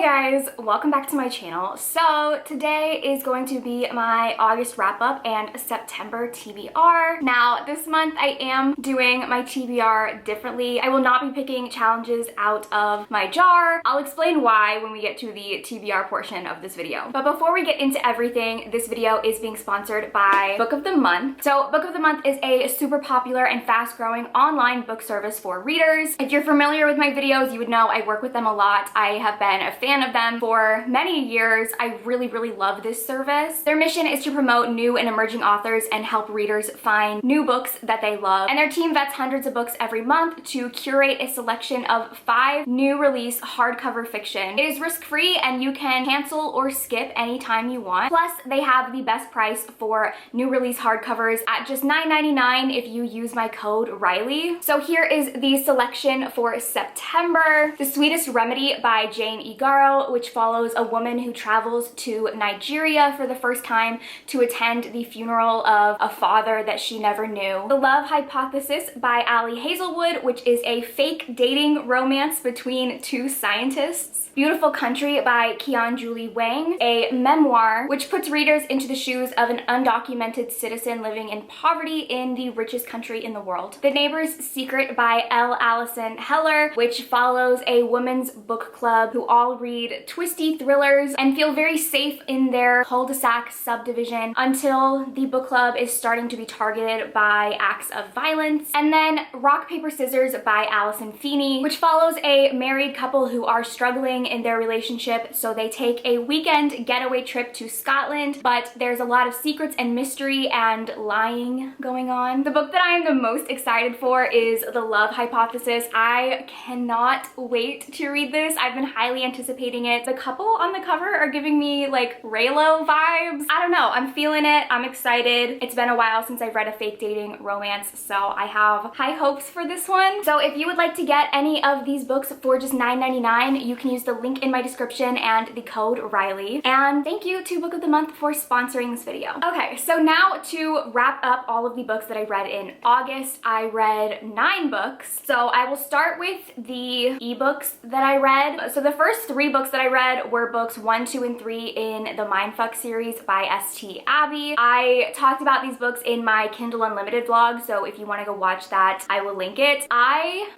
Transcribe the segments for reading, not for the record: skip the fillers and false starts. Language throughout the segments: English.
guys, welcome back to my channel. So today is going to be my August wrap up and September TBR. Now this month I am doing my TBR differently. I will not be picking challenges out of my jar. I'll explain why when we get to the TBR portion of this video. But before we get into everything, this video is being sponsored by Book of the Month. So Book of the Month is a super popular and fast growing online book service for readers. If you're familiar with my videos, you would know I work with them a lot. I have been a fan of them for many years. I really love this service. Their mission is to promote new and emerging authors and help readers find new books that they love. And their team vets hundreds of books every month to curate a selection of 5 new release hardcover fiction. It is risk-free and you can cancel or skip anytime you want. Plus, they have the best price for new release hardcovers at just $9.99 if you use my code Riley. So here is the selection for September. The Sweetest Remedy by Jane E. Garo, which follows a woman who travels to Nigeria for the first time to attend the funeral of a father that she never knew. The Love Hypothesis by Ali Hazelwood, which is a fake dating romance between 2 scientists. Beautiful Country by Kian Julie Wang, a memoir which puts readers into the shoes of an undocumented citizen living in poverty in the richest country in the world. The Neighbor's Secret by L. Allison Heller, which follows a women's book club who all read twisty thrillers and feel very safe in their cul-de-sac subdivision until the book club is starting to be targeted by acts of violence. And then Rock, Paper, Scissors by Alison Feeney, which follows a married couple who are struggling in their relationship, so they take a weekend getaway trip to Scotland, but there's a lot of secrets and mystery and lying going on. The book that I am the most excited for is The Love Hypothesis. I cannot wait to read this. I've been highly anticipating it. The couple on the cover are giving me like Raylo vibes. I don't know, I'm feeling it. I'm excited. It's been a while since I've read a fake dating romance, so I have high hopes for this one. So if you would like to get any of these books for just $9.99, you can use the link in my description and the code Riley. And thank you to Book of the Month for sponsoring this video. Okay, so now to wrap up all of the books that I read in August. I read 9 books. So I will start with the ebooks that I read. So the first 3 books that I read were books 1, 2, and 3 in the Mindfuck series by St. Abby. I talked about these books in my Kindle Unlimited vlog, so if you want to go watch that, I will link it. I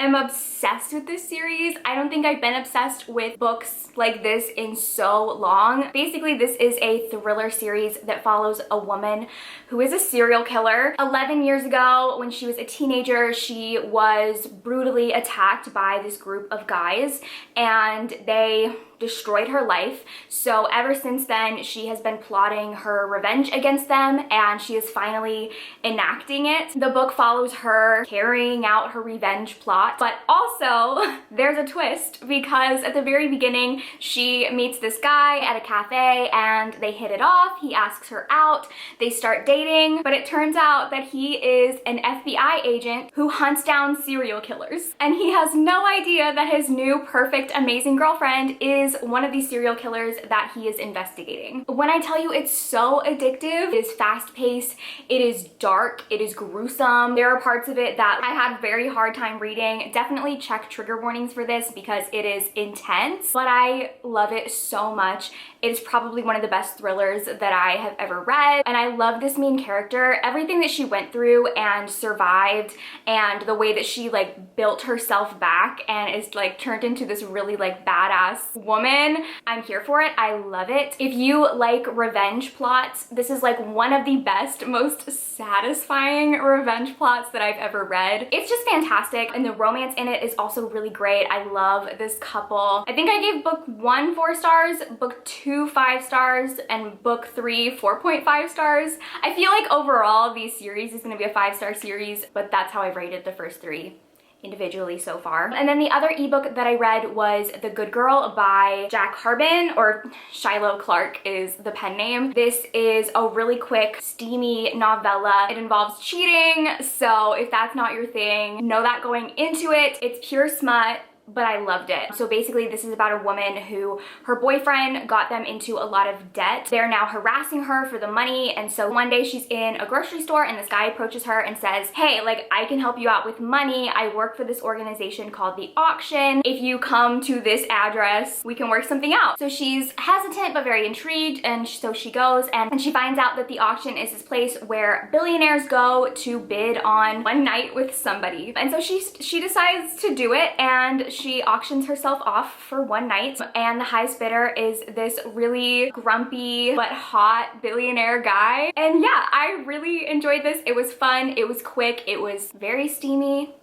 am obsessed with this series. I don't think I've been obsessed with books like this in so long. Basically, this is a thriller series that follows a woman who is a serial killer. 11 years ago, when she was a teenager, she was brutally attacked by this group of guys and they destroyed her life. So ever since then, she has been plotting her revenge against them and she is finally enacting it. The book follows her carrying out her revenge plot, but also there's a twist because at the very beginning, she meets this guy at a cafe and they hit it off. He asks her out, they start dating, but it turns out that he is an FBI agent who hunts down serial killers. And he has no idea that his new perfect, amazing girlfriend is one of these serial killers that he is investigating. When I tell you it's so addictive, it is fast-paced, it is dark, it is gruesome. There are parts of it that I had a very hard time reading. Definitely check trigger warnings for this because it is intense, but I love it so much. It is probably one of the best thrillers that I have ever read, and I love this main character. Everything that she went through and survived, and the way that she like built herself back and is like turned into this really like badass woman. I'm here for it. I love it. If you like revenge plots, this is like one of the best, most satisfying revenge plots that I've ever read. It's just fantastic, and the romance in it is also really great. I love this couple. I think I gave book 1 4 stars, book 2 5 stars, and book 3 4.5 stars. I feel like overall the series is going to be a 5-star series, but that's how I've rated the first 3 individually so far. And then the other ebook that I read was The Good Girl by Jack Harbin, or Shiloh Clark is the pen name. This is a really quick, steamy novella. It involves cheating, so if that's not your thing, know that going into it. It's pure smut, but I loved it. So basically this is about a woman who her boyfriend got them into a lot of debt. They're now harassing her for the money, and so one day she's in a grocery store and this guy approaches her and says, hey, like, I can help you out with money. I work for this organization called The Auction. If you come to this address, we can work something out. So she's hesitant but very intrigued, and so she goes and she finds out that the auction is this place where billionaires go to bid on one night with somebody. And so she decides to do it, and she auctions herself off for one night, and the highest bidder is this really grumpy but hot billionaire guy. And yeah, I really enjoyed this. It was fun, it was quick, it was very steamy.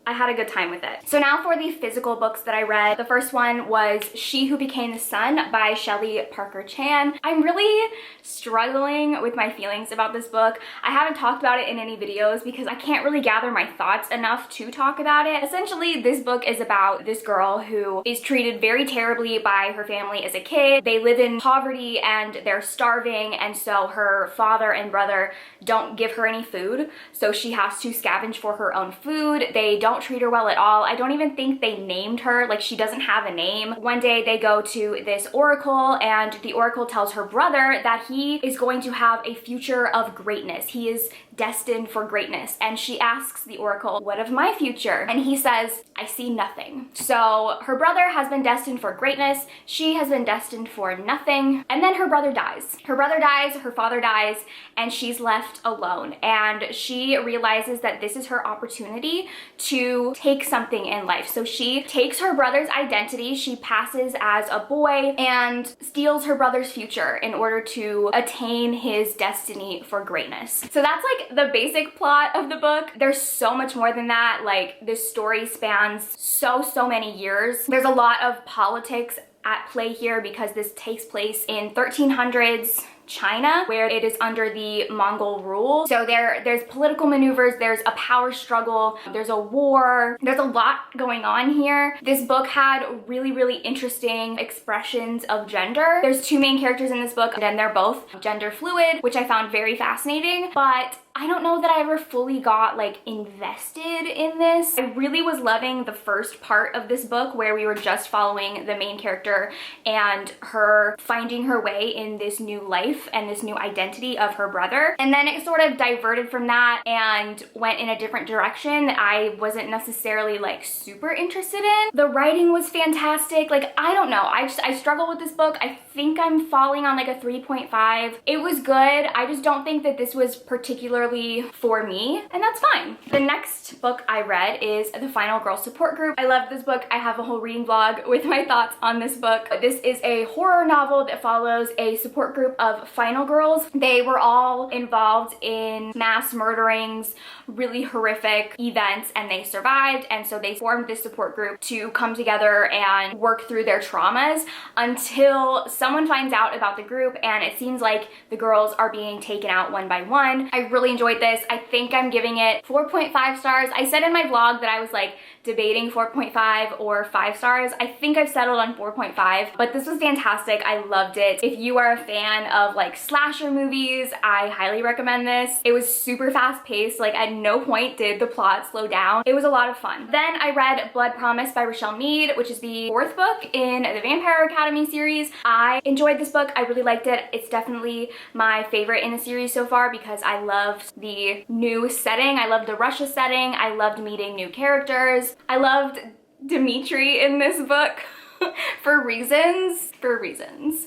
I had a good time with it. So now for the physical books that I read. The first one was She Who Became the Sun by Shelley Parker Chan. I'm really struggling with my feelings about this book. I haven't talked about it in any videos because I can't really gather my thoughts enough to talk about it. Essentially, this book is about this girl who is treated very terribly by her family as a kid. They live in poverty and they're starving, and so her father and brother don't give her any food, so she has to scavenge for her own food. They don't treat her well at all. I don't even think they named her, like she doesn't have a name. One day they go to this oracle, and the oracle tells her brother that he is going to have a future of greatness. He is destined for greatness. And she asks the oracle, what of my future? And he says, I see nothing. So her brother has been destined for greatness. She has been destined for nothing. And then her brother dies. Her brother dies, her father dies, and she's left alone. And she realizes that this is her opportunity to take something in life. So she takes her brother's identity, she passes as a boy and steals her brother's future in order to attain his destiny for greatness. So that's like the basic plot of the book. There's so much more than that. Like, this story spans so many years. There's a lot of politics at play here because this takes place in 1300s China, where it is under the Mongol rule. So there's political maneuvers, there's a power struggle, there's a war, there's a lot going on here. This book had really interesting expressions of gender. There's two main characters in this book, and they're both gender fluid, which I found very fascinating, but I don't know that I ever fully got like invested in this. I really was loving the first part of this book where we were just following the main character and her finding her way in this new life and this new identity of her brother. And then it sort of diverted from that and went in a different direction that I wasn't necessarily like super interested in. The writing was fantastic. Like, I don't know. I struggle with this book. I think I'm falling on like a 3.5. It was good. I just don't think that this was particularly for me, and that's fine. The next book I read is The Final Girl Support Group. I love this book. I have a whole reading vlog with my thoughts on this book. This is a horror novel that follows a support group of final girls. They were all involved in mass murderings, really horrific events, and they survived, and so they formed this support group to come together and work through their traumas until someone finds out about the group, and it seems like the girls are being taken out one by one. I really enjoyed this. I think I'm giving it 4.5 stars. I said in my vlog that I was like debating 4.5 or 5 stars. I think I've settled on 4.5, but this was fantastic. I loved it. If you are a fan of like slasher movies, I highly recommend this. It was super fast paced. Like, at no point did the plot slow down. It was a lot of fun. Then I read Blood Promise by Rochelle Mead, which is the 4th book in the Vampire Academy series. I enjoyed this book. I really liked it. It's definitely my favorite in the series so far because I loved the new setting. I loved the Russia setting. I loved meeting new characters. I loved Dimitri in this book. for reasons.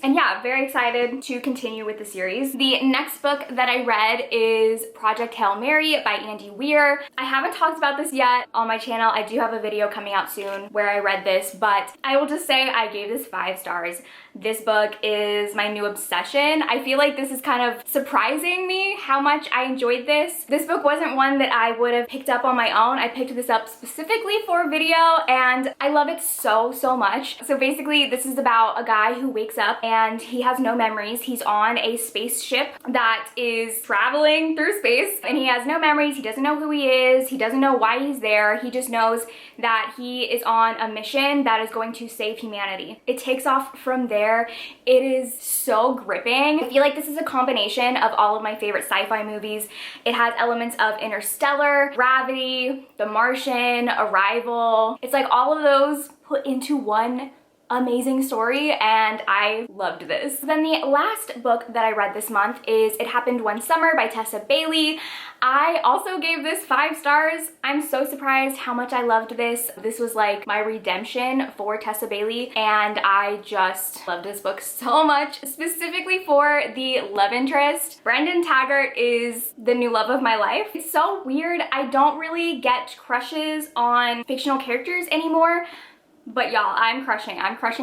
And yeah, very excited to continue with the series. The next book that I read is Project Hail Mary by Andy Weir. I haven't talked about this yet on my channel. I do have a video coming out soon where I read this, but I will just say I gave this 5 stars. This book is my new obsession. I feel like this is kind of surprising me how much I enjoyed this. This book wasn't one that I would have picked up on my own. I picked this up specifically for a video, and I love it so much. So basically, this is about a guy who wakes up and he has no memories. He's on a spaceship that is traveling through space, and he has no memories. He doesn't know who he is. He doesn't know why he's there. He just knows that he is on a mission that is going to save humanity. It takes off from there. It is so gripping. I feel like this is a combination of all of my favorite sci-fi movies. It has elements of Interstellar, Gravity, The Martian, Arrival. It's like all of those put into one amazing story, and I loved this. Then the last book that I read this month is It Happened One Summer by Tessa Bailey. I also gave this 5 stars. I'm so surprised how much I loved this. This was like my redemption for Tessa Bailey, and I just loved this book so much, specifically for the love interest. Brendan Taggart is the new love of my life. It's so weird. I don't really get crushes on fictional characters anymore. But y'all, I'm crushing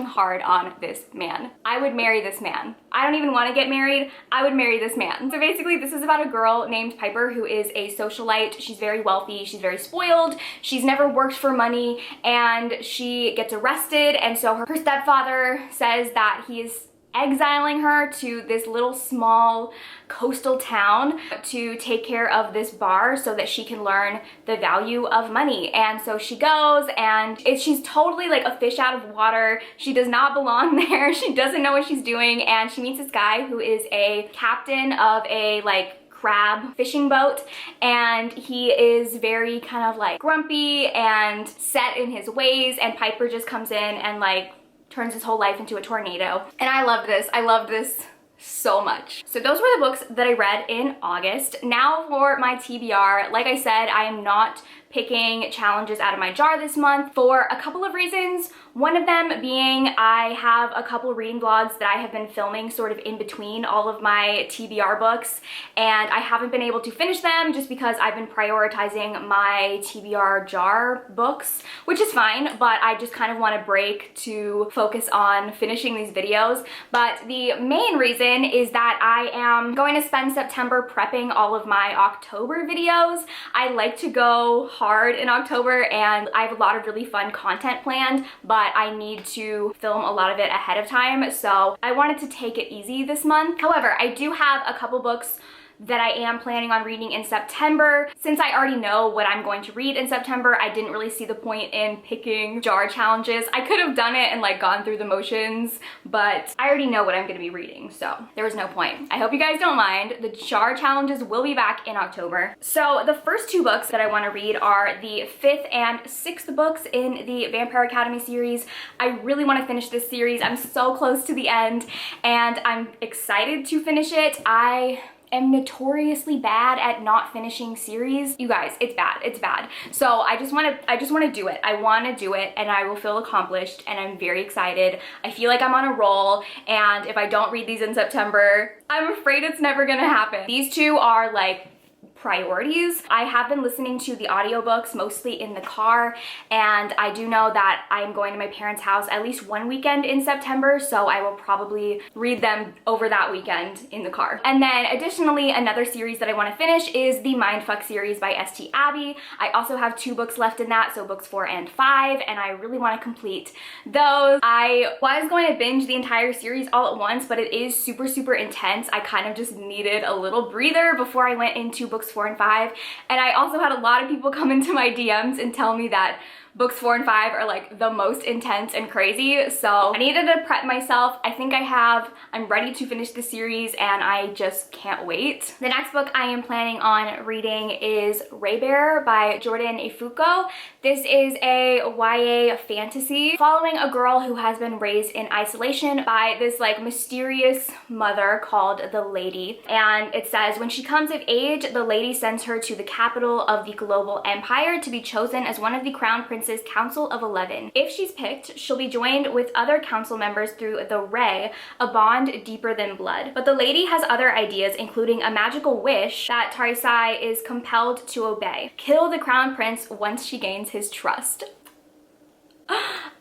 hard on this man. I would marry this man. I don't even want to get married. I would marry this man. So basically, this is about a girl named Piper who is a socialite. She's very wealthy. She's very spoiled. She's never worked for money, and she gets arrested. And so her stepfather says that he is exiling her to this little small coastal town to take care of this bar so that she can learn the value of money. And so she goes, and she's totally like a fish out of water. She does not belong there. She doesn't know what she's doing, and she meets this guy who is a captain of a like crab fishing boat, and he is very kind of like grumpy and set in his ways, and Piper just comes in and like turns his whole life into a tornado. And I loved this. I loved this so much. So those were the books that I read in August. Now for my TBR, like I said, I am not picking challenges out of my jar this month for a couple of reasons. One of them being I have a couple reading vlogs that I have been filming sort of in between all of my TBR books, and I haven't been able to finish them just because I've been prioritizing my TBR jar books, which is fine, but I just kind of want a break to focus on finishing these videos. But the main reason is that I am going to spend September prepping all of my October videos. I like to go hard in October, and I have a lot of really fun content planned, but I need to film a lot of it ahead of time, so I wanted to take it easy this month. However, I do have a couple books that I am planning on reading in September. Since I already know what I'm going to read in September, I didn't really see the point in picking jar challenges. I could have done it and like gone through the motions, but I already know what I'm gonna be reading, so there was no point. I hope you guys don't mind. The jar challenges will be back in October. So the first 2 books that I want to read are the 5th and 6th books in the Vampire Academy series. I really want to finish this series. I'm so close to the end, and I'm excited to finish it. I am notoriously bad at not finishing series. You guys, it's bad, it's bad. So I just wanna do it. I wanna do it, and I will feel accomplished, and I'm very excited. I feel like I'm on a roll, and if I don't read these in September, I'm afraid it's never gonna happen. These 2 are like priorities. I have been listening to the audiobooks mostly in the car, and I do know that I'm going to my parents' house at least one weekend in September, so I will probably read them over that weekend in the car. And then additionally, another series that I want to finish is the Mindfuck series by St. Abby. I also have 2 books left in that, so books 4 and 5, and I really want to complete those. I was going to binge the entire series all at once, but it is super, super intense. I kind of just needed a little breather before I went into books 4 and 5, and I also had a lot of people come into my DMs and tell me that books 4 and 5 are like the most intense and crazy, so I needed to prep myself. I think I'm ready to finish the series, and I just can't wait. The next book I am planning on reading is Ray Bear by Jordan Ifuko. This is a YA fantasy following a girl who has been raised in isolation by this like mysterious mother called the Lady, and it says when she comes of age, the Lady sends her to the capital of the global empire to be chosen as one of the crown princes Council of 11. If she's picked, she'll be joined with other council members through the Ray, a bond deeper than blood. But the Lady has other ideas, including a magical wish that Tarisai is compelled to obey. Kill the crown prince once she gains his trust.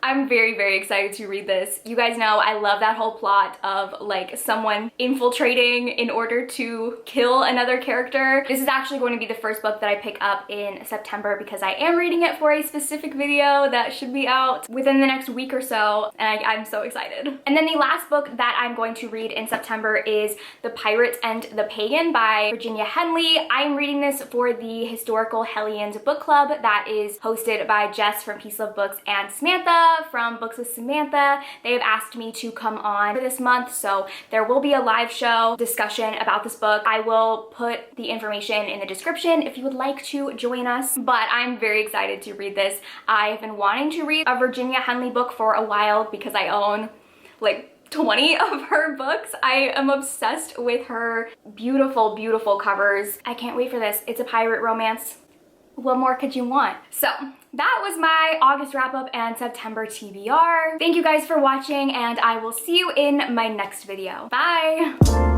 I'm very, very excited to read this. You guys know I love that whole plot of like someone infiltrating in order to kill another character. This is actually going to be the first book that I pick up in September because I am reading it for a specific video that should be out within the next week or so, and I'm so excited. And then the last book that I'm going to read in September is The Pirate and the Pagan by Virginia Henley. I'm reading this for the Historical Hellions book club that is hosted by Jess from Peace Love Books and Samantha. Sarah from Books with Samantha. They have asked me to come on for this month, so there will be a live show discussion about this book. I will put the information in the description if you would like to join us, but I'm very excited to read this. I've been wanting to read a Virginia Henley book for a while because I own like 20 of her books. I am obsessed with her beautiful, beautiful covers. I can't wait for this. It's a pirate romance. What more could you want? So that was my August wrap up and September TBR. Thank you guys for watching, and I will see you in my next video. Bye!